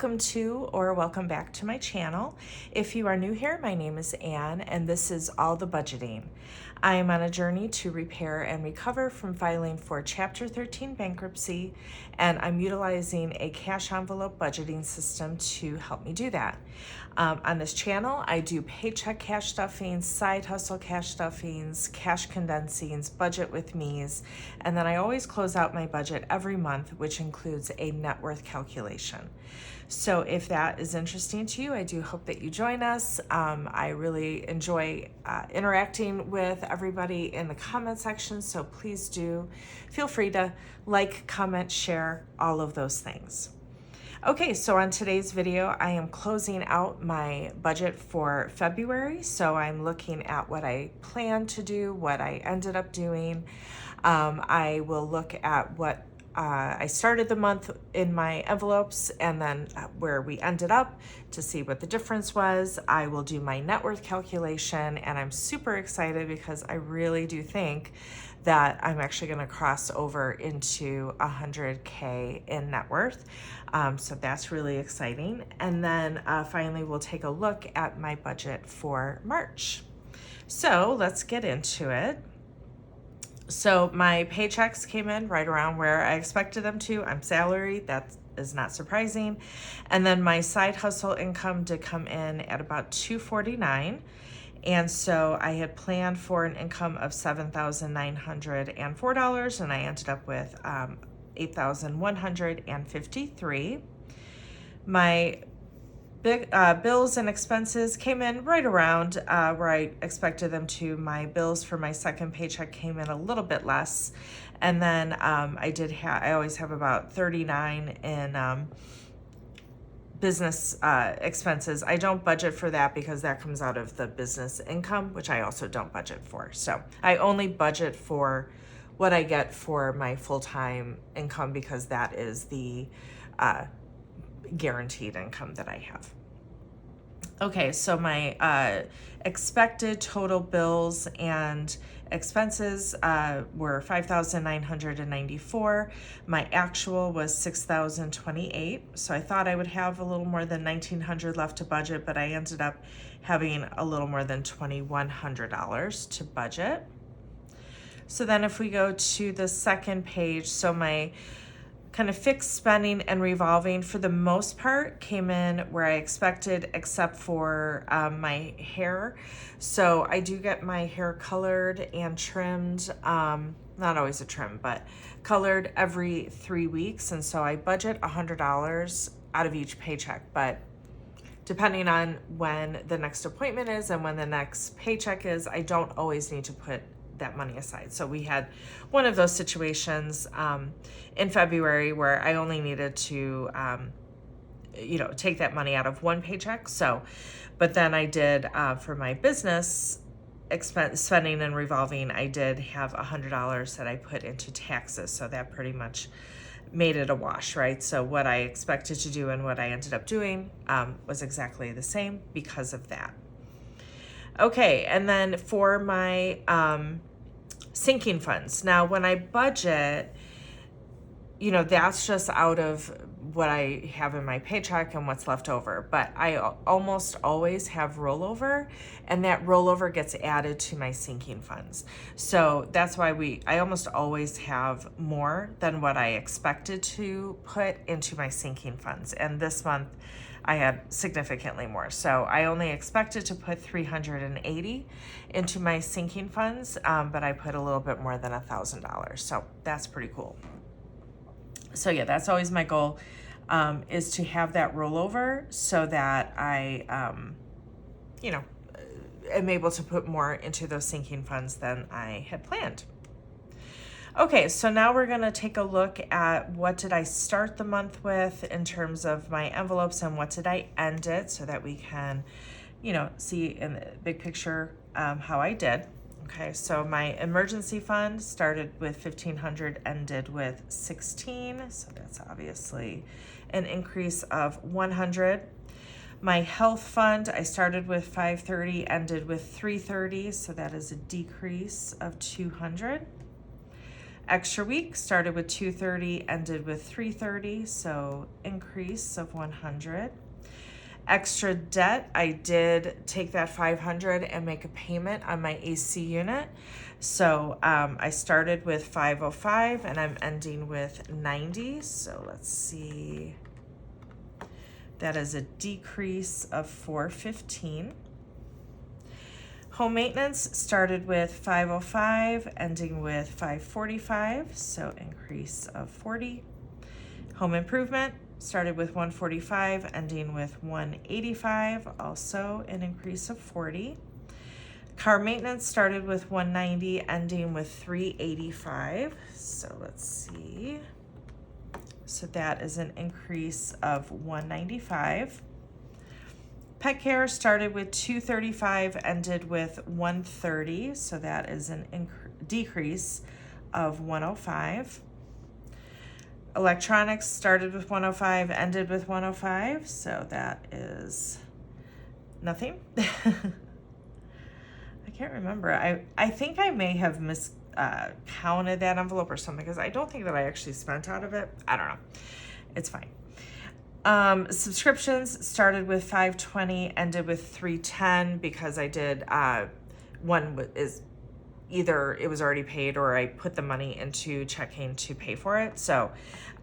welcome to or welcome back to my channel. If you are new here, my name is Anne and this is All the Budgeting. I am on a journey to repair and recover from filing for Chapter 13 bankruptcy, and I'm utilizing a cash envelope budgeting system to help me do that. On this channel, I do paycheck cash stuffings, side hustle cash stuffings, cash condensings, budget with me's, and then I always close out my budget every month, which includes a net worth calculation. So if that is interesting to you, I do hope that you join us. I really enjoy interacting with everybody in the comment section, so please do feel free to like, comment, share, all of those things. Okay, so on today's video, I am closing out my budget for February. So I'm looking at what I planned to do, what I ended up doing. I will look at what I started the month in my envelopes and then where we ended up to see what the difference was. I will do my net worth calculation, and I'm super excited because I really do think that I'm actually going to cross over into 100K in net worth. So that's really exciting. And then finally, we'll take a look at my budget for March. So let's get into it. So my paychecks came in right around where I expected them to. I'm salaried, that is not surprising. And then my side hustle income did come in at about $249. And so I had planned for an income of $7,904, and I ended up with $8,153. My big bills and expenses came in right around where I expected them to. My bills for my second paycheck came in a little bit less, and then I always have about $39 in business expenses. I don't budget for that because that comes out of the business income, which I also don't budget for. So I only budget for what I get for my full-time income because that is the guaranteed income that I have. Okay, so my expected total bills and expenses were $5,994. My actual was $6,028. So I thought I would have a little more than $1,900 left to budget, but I ended up having a little more than $2,100 to budget. So then if we go to the second page, so my kind of fixed spending and revolving for the most part came in where I expected, except for my hair. So I do get my hair colored and trimmed, not always a trim, but colored every 3 weeks. And so I budget $100 out of each paycheck, but depending on when the next appointment is and when the next paycheck is, I don't always need to put that money aside. So we had one of those situations in February where I only needed to take that money out of one paycheck. So but then I did for my business expense spending and revolving, I did have $100 that I put into taxes, so that pretty much made it a wash, right? So what I expected to do and what I ended up doing was exactly the same because of that. Okay, and then for my sinking funds. Now, when I budget, that's just out of what I have in my paycheck and what's left over. But I almost always have rollover, and that rollover gets added to my sinking funds. So that's why I almost always have more than what I expected to put into my sinking funds. And this month, I had significantly more. So I only expected to put $380 into my sinking funds, but I put a little bit more than $1,000. So that's pretty cool. So yeah, that's always my goal, is to have that rollover so that I, am able to put more into those sinking funds than I had planned. Okay, so now we're gonna take a look at what did I start the month with in terms of my envelopes and what did I end it, so that we can, see in the big picture how I did. Okay, so my emergency fund started with $1,500, ended with $16, so that's obviously an increase of $100. My health fund, I started with $530, ended with $330, so that is a decrease of $200. Extra week started with 230, ended with 330, so increase of 100. Extra debt, I did take that 500 and make a payment on my AC unit. So I started with 505 and I'm ending with 90. So let's see. That is a decrease of 415. Home maintenance started with 505, ending with 545, so increase of 40. Home improvement started with 145, ending with 185, also an increase of 40. Car maintenance started with 190, ending with 385. So let's see. So that is an increase of 195. Pet care started with 235, ended with 130. So that is an decrease of 105. Electronics started with 105, ended with 105. So that is nothing. I can't remember. I think I may have counted that envelope or something because I don't think that I actually spent out of it. I don't know. It's fine. Subscriptions started with 520, ended with 310 because I did one is either it was already paid or I put the money into checking to pay for it. So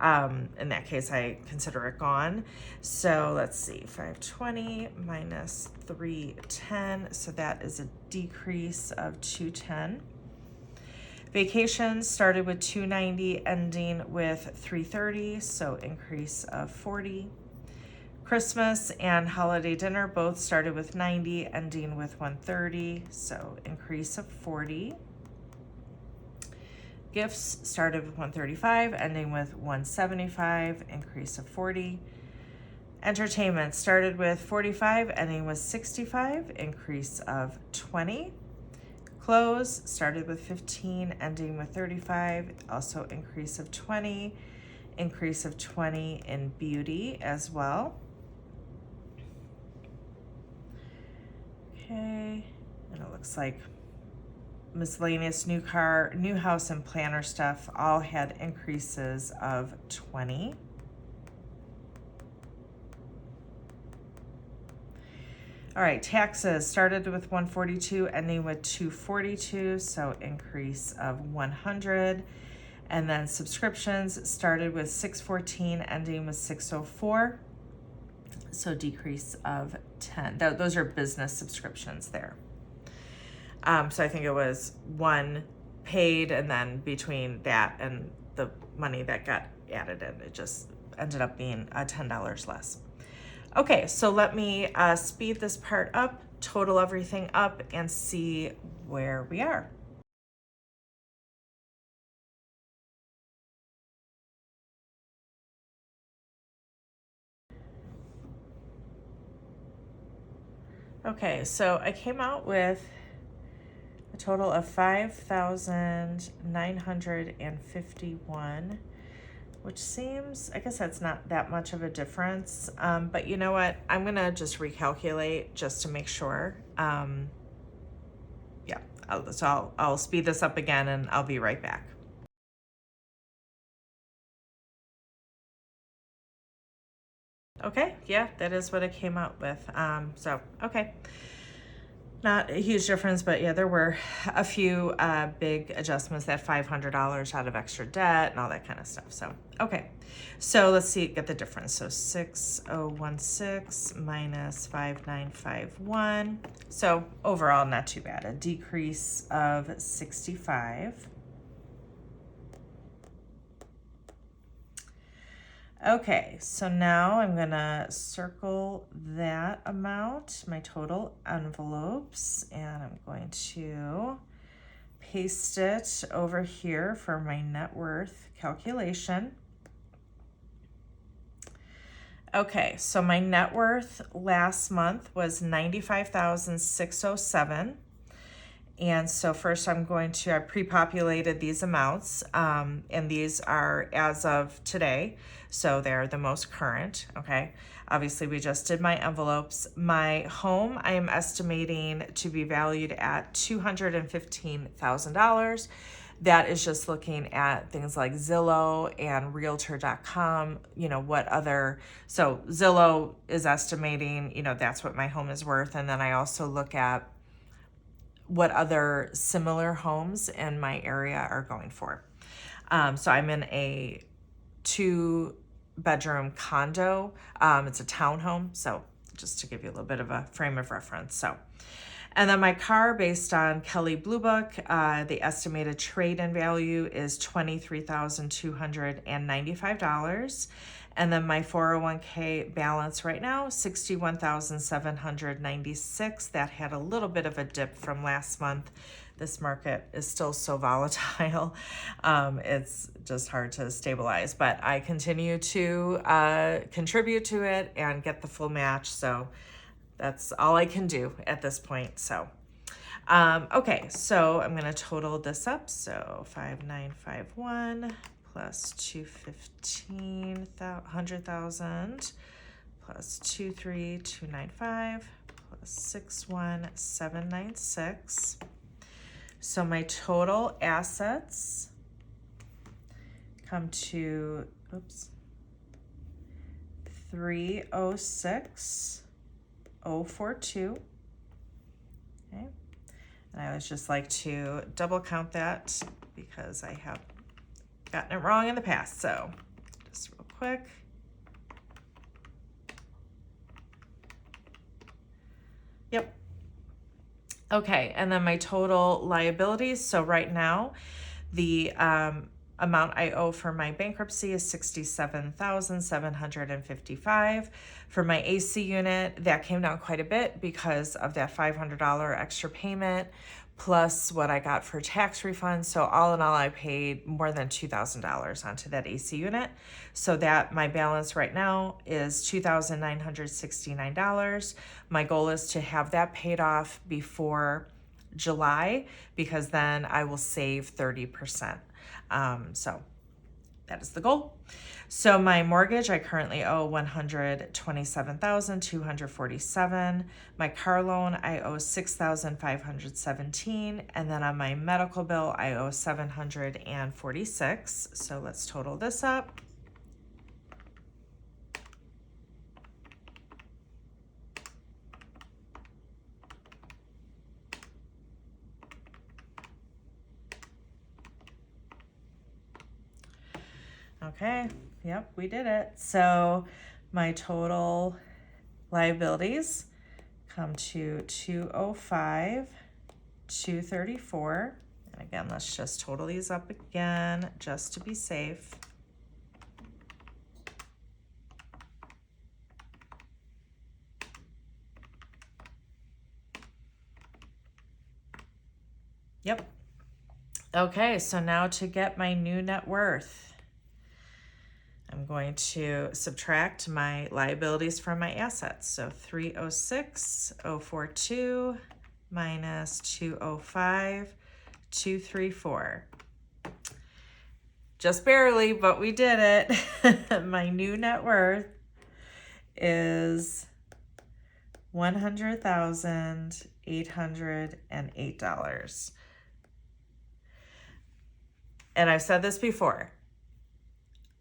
in that case, I consider it gone. So let's see, 520 minus 310. So that is a decrease of 210. Vacations started with 290, ending with 330, so increase of 40. Christmas and holiday dinner both started with 90, ending with 130, so increase of 40. Gifts started with 135, ending with 175, increase of 40. Entertainment started with 45, ending with 65, increase of 20. Clothes started with 15, ending with 35, also increase of 20, increase of 20 in beauty as well. Okay, and it looks like miscellaneous new car, new house, and planner stuff all had increases of 20. All right, taxes started with 142, ending with 242, so increase of 100. And then subscriptions started with 614, ending with 604, so decrease of 10. Those are business subscriptions there. So I think it was one paid, and then between that and the money that got added in, it just ended up being $10 less. Okay, so let me speed this part up, total everything up, and see where we are. Okay, so I came out with a total of 5,951, which seems, I guess that's not that much of a difference. But you know what? I'm gonna just recalculate just to make sure. Yeah, I'll speed this up again and I'll be right back. Okay, yeah, that is what it came out with. Okay. Not a huge difference, but yeah, there were a few big adjustments, that $500 out of extra debt and all that kind of stuff. So, okay. So let's see, get the difference. So 6016 minus 5951. So overall, not too bad. A decrease of 65. Okay, so now I'm gonna circle that amount, my total envelopes, and I'm going to paste it over here for my net worth calculation. Okay, so my net worth last month was $95,607. And so first I pre-populated these amounts, and these are as of today, so they're the most current, okay? Obviously, we just did my envelopes. My home, I am estimating to be valued at $215,000. that is just looking at things like Zillow and realtor.com, so Zillow is estimating, that's what my home is worth. And then I also look at what other similar homes in my area are going for. So I'm in a 2-bedroom condo. It's a townhome. So just to give you a little bit of a frame of reference. So, and then my car, based on Kelley Blue Book, the estimated trade-in value is $23,295. And then my 401k balance right now, $61,796. That had a little bit of a dip from last month. This market is still so volatile. It's just hard to stabilize, but I continue to contribute to it and get the full match. So that's all I can do at this point. So, okay, so I'm gonna total this up. So 5,951 plus 215, 100,000 plus 23,295 plus 61,796. So my total assets come to 306,042. Okay, and I always just like to double count that because I have gotten it wrong in the past. So just real quick. Yep. Okay, and then my total liabilities. So right now, the amount I owe for my bankruptcy is $67,755. For my AC unit, that came down quite a bit because of that $500 extra payment, plus what I got for tax refunds. So all in all, I paid more than $2,000 onto that AC unit. So that my balance right now is $2,969. My goal is to have that paid off before July, because then I will save 30%. So that is the goal. So my mortgage, I currently owe $127,247. My car loan, I owe $6,517. And then on my medical bill, I owe $746. So let's total this up. Okay, yep, we did it. So my total liabilities come to 205,234. And again, let's just total these up again just to be safe. Yep. Okay, so now to get my new net worth, I'm going to subtract my liabilities from my assets. So 306,042 minus 205,234. Just barely, but we did it. My new net worth is $100,808. And I've said this before.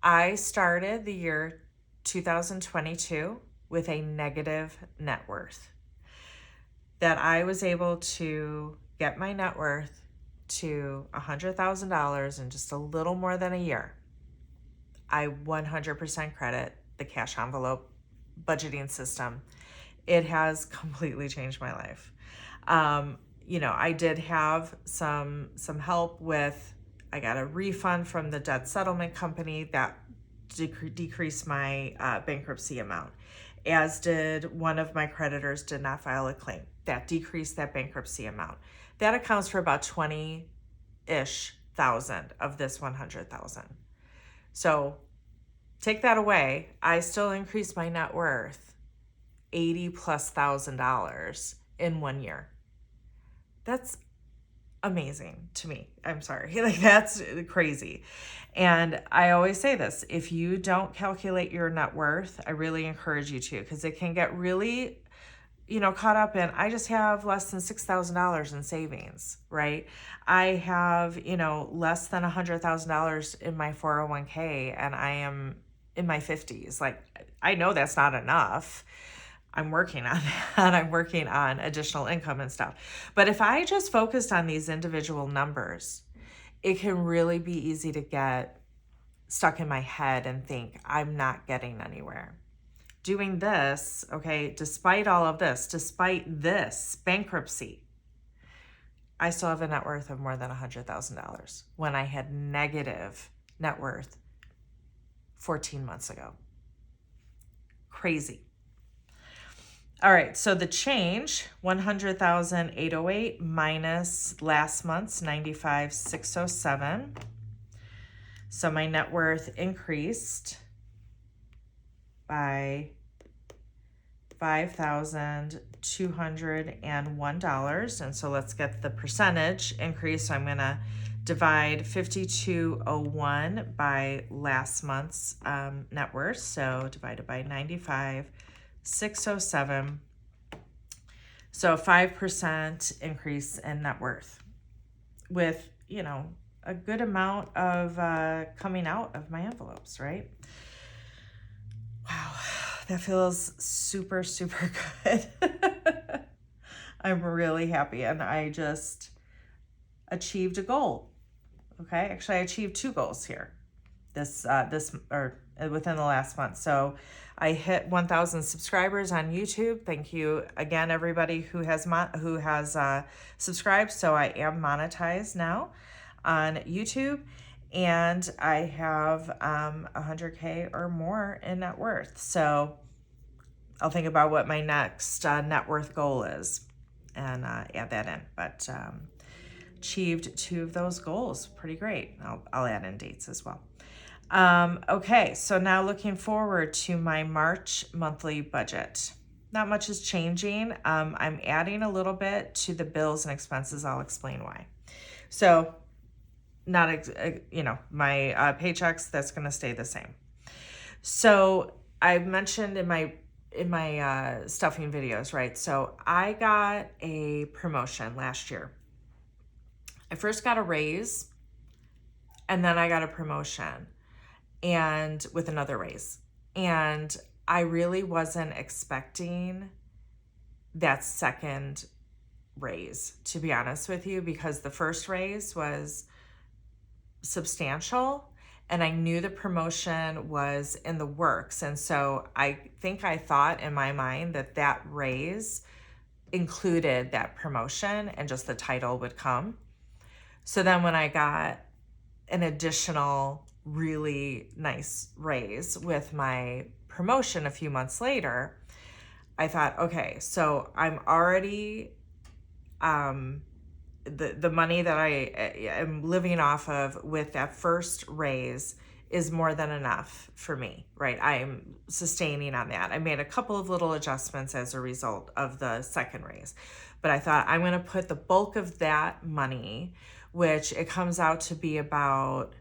I started the year 2022 with a negative net worth. That I was able to get my net worth to $100,000 in just a little more than a year. I 100% credit the cash envelope budgeting system. It has completely changed my life. I did have some help with, I got a refund from the debt settlement company that decreased my bankruptcy amount, as did one of my creditors did not file a claim. That decreased that bankruptcy amount. That accounts for about 20-ish thousand of this 100,000. So take that away, I still increased my net worth $80,000+ in 1 year. That's amazing to me. I'm sorry. That's crazy. And I always say this, if you don't calculate your net worth, I really encourage you to, because it can get really caught up in, I just have less than $6,000 in savings, right? I have, less than $100,000 in my 401k, and I am in my 50s. Like, I know that's not enough. I'm working on that. I'm working on additional income and stuff. But if I just focused on these individual numbers, it can really be easy to get stuck in my head and think I'm not getting anywhere. Doing this, okay, despite all of this, despite this bankruptcy, I still have a net worth of more than $100,000 when I had negative net worth 14 months ago. Crazy. All right, so the change, 100,808 minus last month's 95,607. So my net worth increased by $5,201. And so let's get the percentage increase. So I'm going to divide 5,201 by last month's net worth. So divided by 95,607. So 5% increase in net worth with, a good amount of coming out of my envelopes, right? Wow, that feels super, super good. I'm really happy, and I just achieved a goal. Okay, actually, I achieved 2 goals here within the last month. So I hit 1,000 subscribers on YouTube. Thank you again, everybody who has subscribed. So I am monetized now on YouTube, and I have 100K or more in net worth. So I'll think about what my next net worth goal is and add that in. But achieved 2 of those goals. Pretty great. I'll add in dates as well. Okay, so now looking forward to my March monthly budget. Not much is changing. I'm adding a little bit to the bills and expenses. I'll explain why. So my paychecks, that's going to stay the same. So I mentioned in my stuffing videos, right? So I got a promotion last year. I first got a raise, and then I got a promotion, and with another raise. And I really wasn't expecting that second raise, to be honest with you, because the first raise was substantial, and I knew the promotion was in the works. And so I think I thought in my mind that raise included that promotion and just the title would come. So then when I got an additional really nice raise with my promotion a few months later, I thought, okay, so I'm already the money that I am living off of with that first raise is more than enough for me, right? I'm sustaining on that. I made a couple of little adjustments as a result of the second raise, but I thought I'm going to put the bulk of that money, which it comes out to be about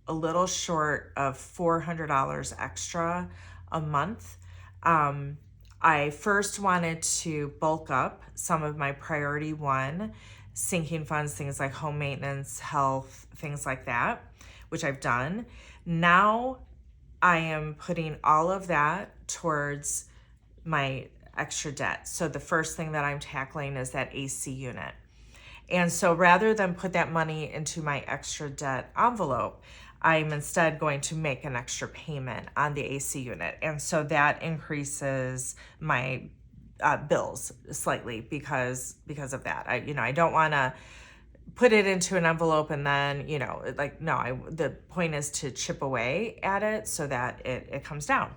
a little short of $400 extra a month. I first wanted to bulk up some of my priority 1 sinking funds, things like home maintenance, health, things like that, which I've done. Now I am putting all of that towards my extra debt. So the first thing that I'm tackling is that AC unit. And so rather than put that money into my extra debt envelope, I'm instead going to make an extra payment on the AC unit. And so that increases my bills slightly because of that. I don't want to put it into an envelope and then, the point is to chip away at it so that it comes down.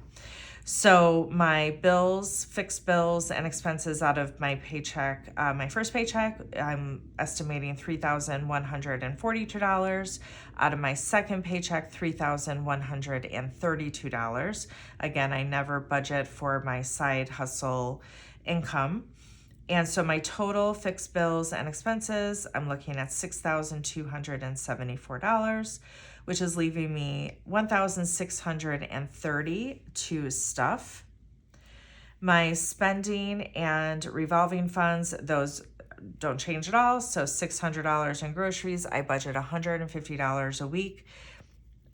So my bills, fixed bills and expenses out of my paycheck, my first paycheck, I'm estimating $3,142. Out of my second paycheck, $3,132. Again, I never budget for my side hustle income. And so my total fixed bills and expenses, I'm looking at $6,274, which is leaving me $1,630 to stuff. My spending and revolving funds, those don't change at all. So $600 in groceries. I budget $150 a week.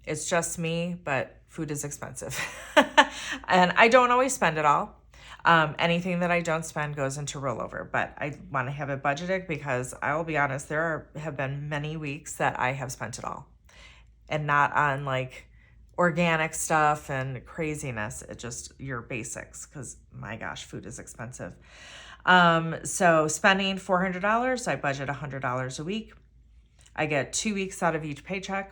It's just me, but food is expensive. And I don't always spend it all. Anything that I don't spend goes into rollover, but I want to have it budgeted because I will be honest, have been many weeks that I have spent it all and not on like organic stuff and craziness. It just your basics because my gosh, food is expensive. So spending $400, I budget $100 a week. I get 2 weeks out of each paycheck.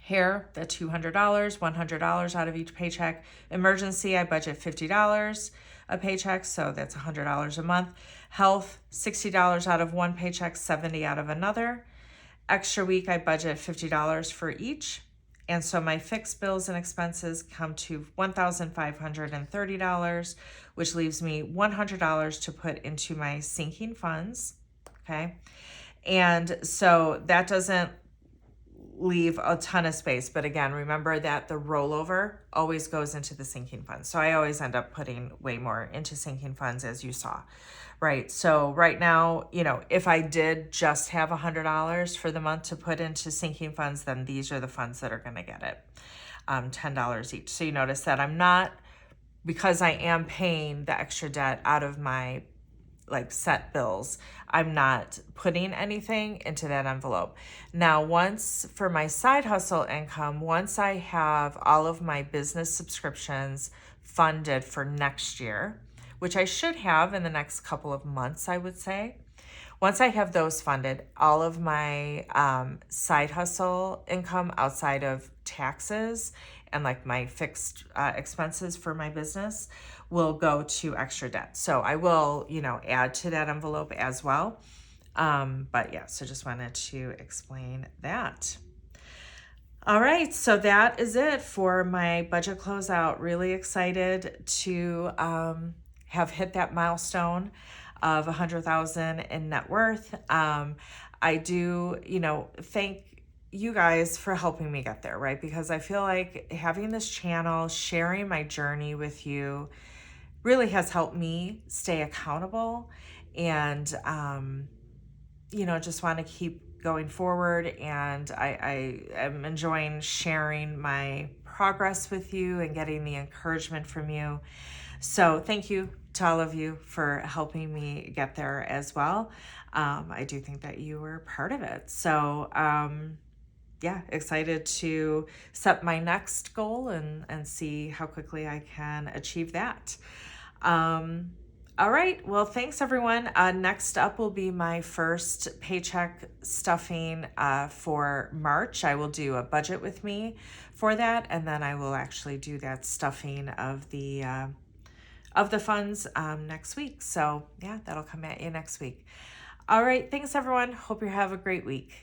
Hair, the $200, $100 out of each paycheck. Emergency, I budget $50 a paycheck, so that's $100 a month. Health, $60 out of one paycheck, $70 out of another. Extra week, I budget $50 for each. And so my fixed bills and expenses come to $1,530, which leaves me $100 to put into my sinking funds, okay? And so that doesn't leave a ton of space. But again, remember that the rollover always goes into the sinking funds. So I always end up putting way more into sinking funds, as you saw, right? So right now, if I did just have $100 for the month to put into sinking funds, then these are the funds that are going to get it, $10 each. So you notice that I'm not, because I am paying the extra debt out of my like set bills, I'm not putting anything into that envelope. Now, for my side hustle income, once I have all of my business subscriptions funded for next year, which I should have in the next couple of months, I would say. Once I have those funded, all of my side hustle income outside of taxes and like my fixed expenses for my business will go to extra debt. So I will, add to that envelope as well. But yeah, so just wanted to explain that. All right, so that is it for my budget closeout. Really excited to have hit that milestone of 100,000 in net worth. I do, thank you guys for helping me get there, right? Because I feel like having this channel, sharing my journey with you really has helped me stay accountable and, just want to keep going forward. And I am enjoying sharing my progress with you and getting the encouragement from you. So thank you to all of you for helping me get there as well. I do think that you were part of it. So excited to set my next goal and see how quickly I can achieve that. All right. Well, thanks everyone. Next up will be my first paycheck stuffing for March. I will do a budget with me for that, and then I will actually do that stuffing of the funds next week. So yeah, that'll come at you next week. All right. Thanks everyone. Hope you have a great week.